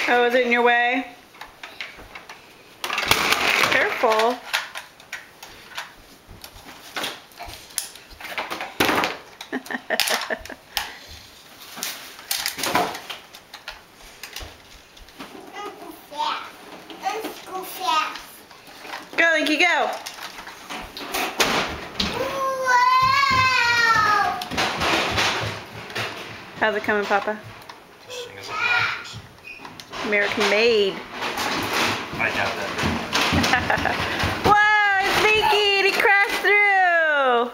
Oh, is it in your way? Careful. Go, Linky, go. Wow. How's it coming, Papa? This thing is obnoxious. American made. I doubt that. Whoa, it's Linky and he crashed through.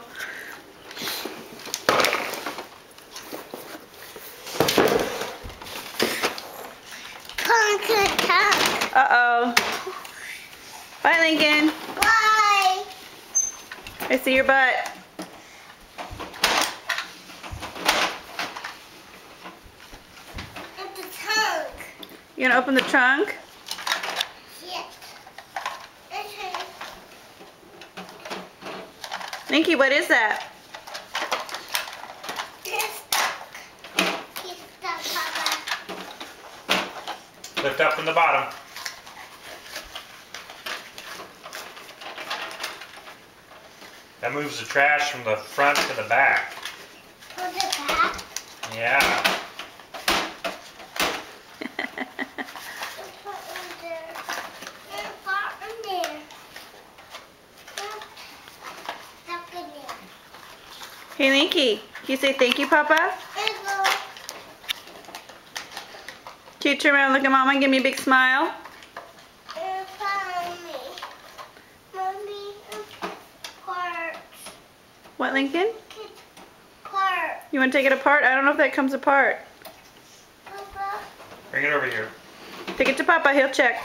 Uh-oh. Bye, Lincoln. Bye. I see your butt. At the trunk. You gonna open the trunk? Yes. Okay. Linky, what is that? He's stuck. He's stuck, Papa. Lift up from the bottom. That moves the trash from the front to the back. Put it back. Yeah. Put in there. Put in there. Stuck in there. Hey, Linky, can you say thank you, Papa? Can you turn around and look at Mama and give me a big smile? What, Lincoln? You want to take it apart? I don't know if that comes apart. Papa. Bring it over here. Take it to Papa, he'll check.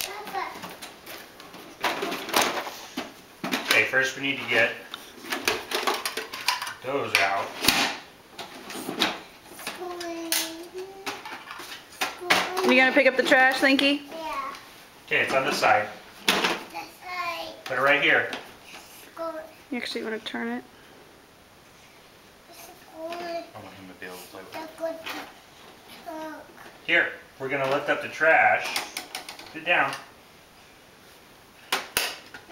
Papa. Okay, first we need to get those out. You gonna pick up the trash, Linky? Yeah. Okay, it's on this side. That's right. Put it right here. You actually want to turn it? I want him to be able to play with it. Good trunk. Here, we're gonna lift up the trash. Sit down.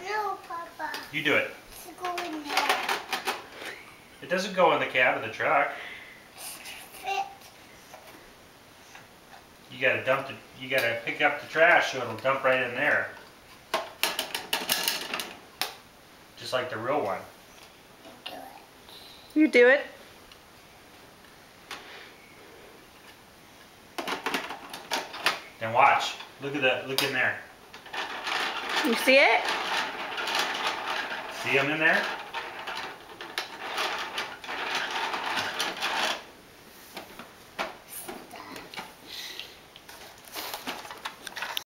No, Papa. You do it. It's going there. It doesn't go in the cab of the truck. Fit. You gotta dump the. You gotta pick up the trash so it'll dump right in there. Just like the real one. Do it. You do it. Then watch. Look at the. Look in there. You see it? See them in there?